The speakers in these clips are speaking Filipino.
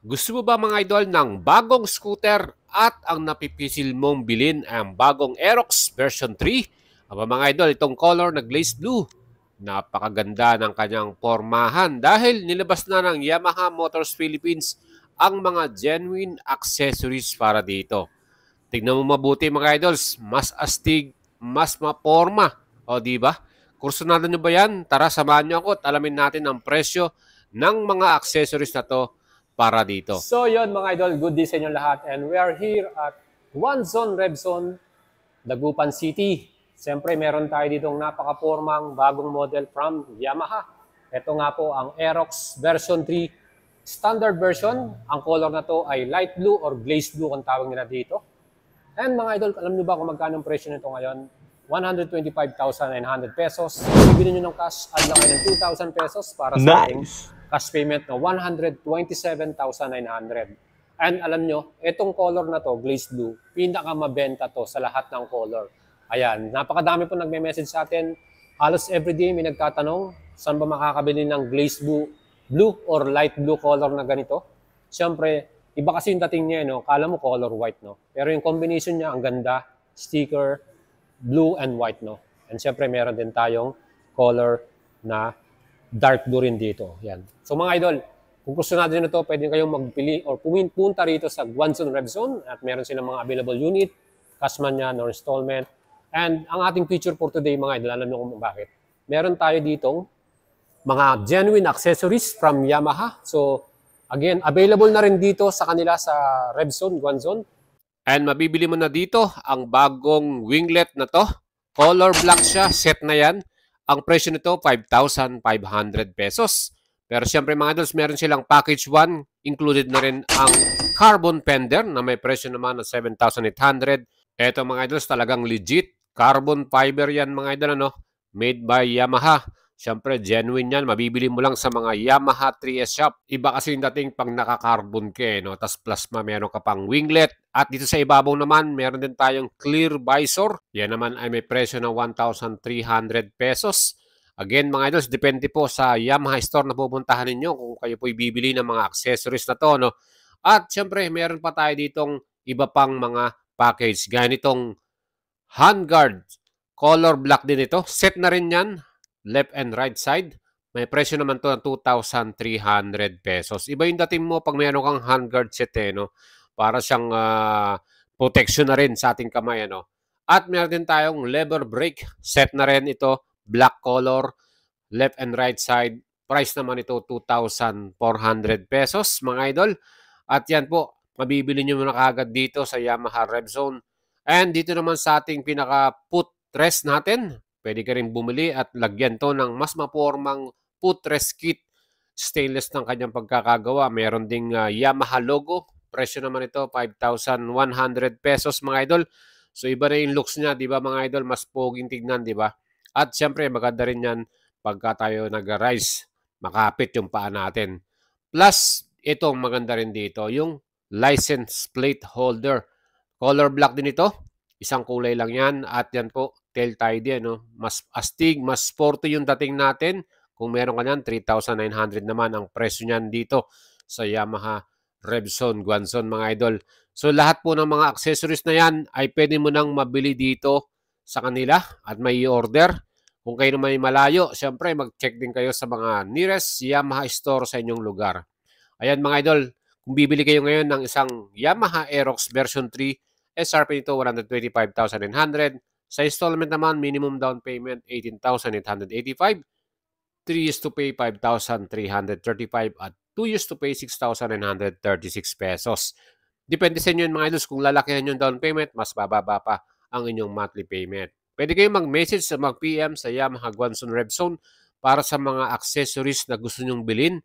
Gusto mo ba mga idol ng bagong scooter at ang napipisil mong bilhin ay ang bagong Aerox version 3? Aba mga idol, itong color na glazed blue. Napakaganda ng kanyang pormahan dahil nilabas na ng Yamaha Motors Philippines ang mga genuine accessories para dito. Tignan mo mabuti mga idols, mas astig, mas maporma. O di ba? Kursunado nyo ba yan? Tara samahan nyo ako at alamin natin ang presyo ng mga accessories na to para dito. So yon mga idol, good day sa inyo lahat and we are here at One Zone Red Zone, Dagupan City. Siyempre meron tayo ditong napakapormang bagong model from Yamaha. Ito nga po ang Aerox version 3 standard version. Ang color na to ay light blue or glazed blue kung tawag nila dito. And mga idol, alam niyo ba kung magkano ang presyo nito ngayon? 125,900 pesos. Bibili nyo ng cash, add lang kayo ng 2,000 pesos para sa ating cash payment na 127,900. And alam nyo, itong color na to, glazed blue, pinakamabenta to sa lahat ng color. Ayan, napakadami po nagme-message sa atin. Halos everyday may nagtatanong, saan ba makakabili ng glazed blue or light blue color na ganito? Siyempre, iba kasi yung dating niya, no? Kala mo color white, no? Pero yung combination niya, ang ganda, sticker, blue and white, no? And siyempre, meron din tayong color na dark blue rin dito. Yan. So mga idol, kung gusto natin ito, pwede kayong magpili or pumunta rito sa One Zone Red Zone at meron silang mga available unit, cash man yan or installment. And ang ating feature for today, mga idol, alam nyo kung bakit. Meron tayo ditong mga genuine accessories from Yamaha. So, again, available na rin dito sa kanila sa Red Zone, One Zone. And mabibili mo na dito ang bagong winglet na to. Color black siya, set na yan. Ang presyo nito, 5,500 pesos. Pero siyempre mga idols, meron silang package 1. Included na rin ang carbon fender na may presyo naman na 7,800. Ito mga idols, talagang legit. Carbon fiber yan mga idol, ano? Made by Yamaha. Siyempre, genuine yan. Mabibili mo lang sa mga Yamaha 3S shop. Iba kasi yung dating pang naka-carbon ka, no? Tapos plasma, meron ka pang winglet. At dito sa ibabaw naman, meron din tayong clear visor. Yan naman ay may presyo ng 1,300 pesos. Again, mga idols, depende po sa Yamaha store na pupuntahan ninyo kung kayo po'y bibili ng mga accessories na to, no? At siyempre, meron pa tayo ditong iba pang mga package. Ganitong handguard. Color black din ito. Set na rin yan. Left and right side. May presyo naman to ng 2,300 pesos. Iba yung dating mo pag meron kang handguard set, no? Para siyang protection na rin sa ating kamay, ano? At meron din tayong lever brake. Set na rin ito. Black color. Left and right side. Price naman ito 2,400 pesos, mga idol. At yan po, mabibili nyo muna kagad dito sa Yamaha Red Zone. And dito naman sa ating pinaka-footrest natin, pwede ka rin bumili at lagyan to ng mas mapormang footrest kit. Stainless ng kanyang pagkakagawa. Meron ding Yamaha logo. Presyo naman ito, 5,100 pesos mga idol. So iba na yung looks niya, di ba mga idol? Mas poging tignan, di ba? At syempre, maganda rin yan pagka tayo nag-rise. Makapit yung paa natin. Plus, itong maganda rin dito, yung license plate holder. Color black din ito. Isang kulay lang yan. At yan po, tail tie din. No? Mas astig, mas sporty yung dating natin. Kung meron ka niyan, 3,900 naman ang presyo niyan dito sa Yamaha Revzone, Guanzon mga idol. So lahat po ng mga accessories na yan ay pwede mo nang mabili dito sa kanila at may order. Kung kayo naman malayo, siyempre mag-check din kayo sa mga nearest Yamaha store sa inyong lugar. Ayan mga idol, kung bibili kayo ngayon ng isang Yamaha Aerox version 3, SRP nito 125,900. Sa installment naman, minimum down payment 18,885. 3 years to pay 5,335 at 2 years to pay 6,936 pesos. Depende sa inyo mga idols, kung lalakihan yung down payment, mas bababa pa ang inyong monthly payment. Pwede kayong mag-message sa mag-PM sa Yamaha Guanzon Revzone para sa mga accessories na gusto nyong bilhin.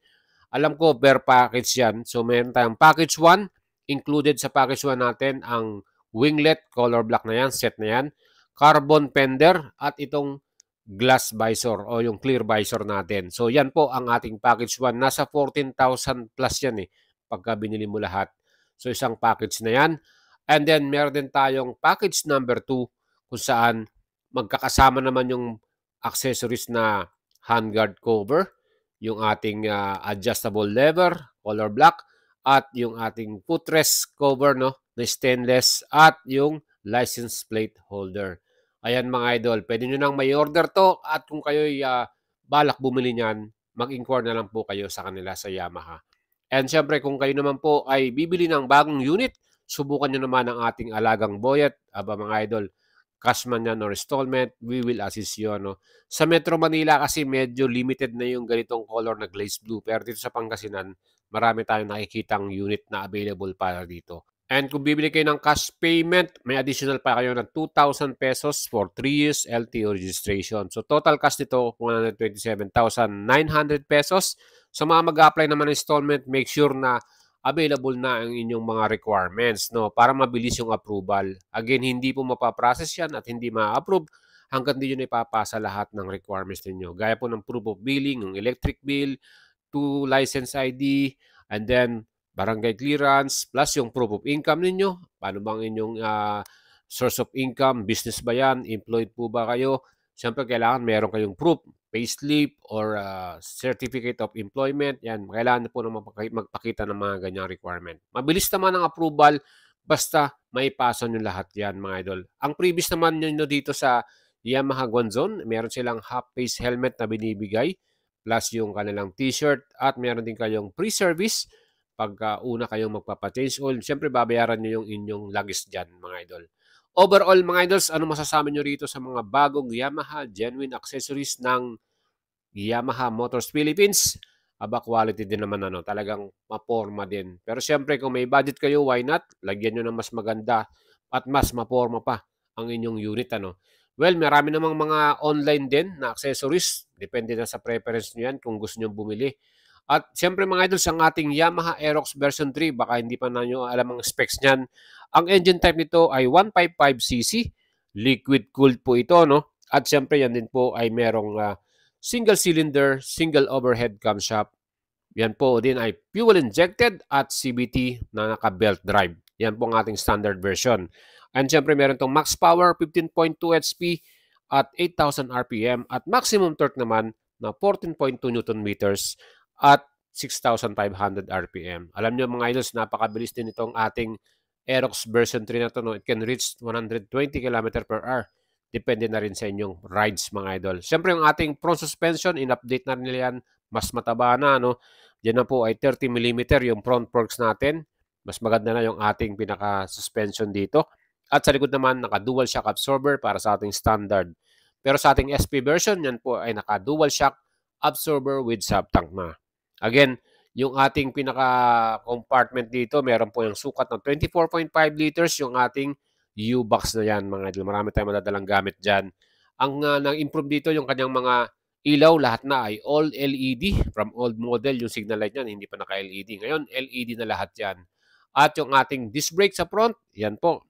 Alam ko, per package yan. So, meron tayong package 1. Included sa package 1 natin ang winglet, color black na yan, set na yan. Carbon fender at itong glass visor o yung clear visor natin. So, yan po ang ating package 1. Nasa 14,000 plus yan pagka binili mo lahat. So, isang package na yan. And then, meron din tayong package number 2 kung saan magkakasama naman yung accessories na handguard cover, yung ating adjustable lever, color black, at yung ating footrest cover, no, na stainless, at yung license plate holder. Ayan mga idol, pwede nyo nang may order to, at kung kayo'y balak bumili niyan, mag-inquire na lang po kayo sa kanila sa Yamaha. And syempre kung kayo naman po ay bibili ng bagong unit, subukan nyo naman ang ating alagang boyet. Aba mga idol, cash man yan or installment, we will assist you. No? Sa Metro Manila kasi medyo limited na yung ganitong color na glaze blue. Pero dito sa Pangasinan, marami tayong nakikitang unit na available para dito. And kung bibili kayo ng cash payment, may additional pa kayo ng 2,000 pesos for 3 years LTO registration. So total cost nito, 127,900 pesos. Sa mga mag-apply naman ng installment, make sure na available na ang inyong mga requirements, no, para mabilis yung approval. Again, hindi po mapaprocess yan at hindi ma-approve hanggang hindi nyo na ipapasa lahat ng requirements ninyo. Gaya po ng proof of billing, ng electric bill, 2 license ID, and then barangay clearance, plus yung proof of income ninyo. Paano bang inyong source of income? Business ba yan? Employed po ba kayo? Siyempre, kailangan meron kayong proof, payslip or certificate of employment. Yan, kailangan po na magpakita ng mga ganyang requirement. Mabilis naman ang approval, basta maipasa nyo lahat yan, mga idol. Ang previous naman nyo dito sa Yamaha Guanzon, meron silang half-face helmet na binibigay, plus yung kanilang t-shirt, at meron din kayong pre-service pagka una kayong magpapa-change oil. Siyempre, babayaran nyo yung inyong lagis dyan, mga idol. Overall, mga idols, ano masasabi nyo rito sa mga bagong Yamaha genuine accessories ng Yamaha Motors Philippines? Aba, quality din naman, ano, talagang maporma din. Pero siyempre, kung may budget kayo, why not? Lagyan nyo ng mas maganda at mas maporma pa ang inyong unit, ano. Well, marami namang mga online din na accessories. Depende na sa preference nyo yan kung gusto nyo bumili. At siyempre mga idols, ang ating Yamaha Aerox version 3, baka hindi pa na nyo alam ang specs niyan. Ang engine type nito ay 155cc, liquid cooled po ito, no? At siyempre yan din po ay merong single cylinder, single overhead camshaft. Yan po din ay fuel injected at CVT na naka-belt drive. Yan po ang ating standard version. And siyempre meron tong max power 15.2 HP at 8,000 RPM at maximum torque naman na 14.2 Newton meters at 6,500 RPM. Alam nyo mga idols, napakabilis din itong ating Aerox version 3 na to. No? It can reach 120 km per hour. Depende na rin sa inyong rides mga idol. Siyempre yung ating front suspension, in-update na rin nila yan. Mas mataba na. No? Diyan na po ay 30 mm yung front forks natin. Mas maganda na yung ating pinaka-suspension dito. At sa likod naman, naka-dual shock absorber para sa ating standard. Pero sa ating SP version, yan po ay naka-dual shock absorber with sub-tank na. Again, yung ating pinaka-compartment dito, meron po yung sukat ng 24.5 liters, yung ating U-box na yan, mga idol. Marami tayong madadalang gamit dyan. Ang nang-improve dito, yung kanyang mga ilaw, lahat na ay all LED. From old model, yung signal light yan, hindi pa naka-LED. Ngayon, LED na lahat yan. At yung ating disc brake sa front, yan po,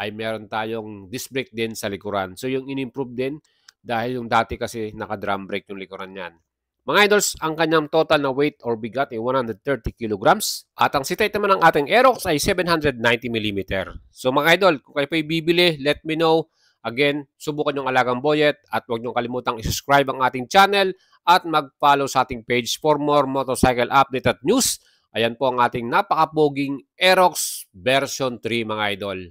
ay meron tayong disc brake din sa likuran. So, yung in-improve din, dahil yung dati kasi naka-drum brake yung likuran yan. Mga idols, ang kanyang total na weight or bigat ay 130 kilograms. At ang seat height naman ng ating Aerox ay 790 mm. So mga idol, kung kayo po'y bibili, let me know. Again, subukan yung alagang boyet at huwag niyong kalimutang i-subscribe ang ating channel at mag-follow sa ating page for more motorcycle update at news. Ayan po ang ating napakapoging Aerox version 3 mga idol.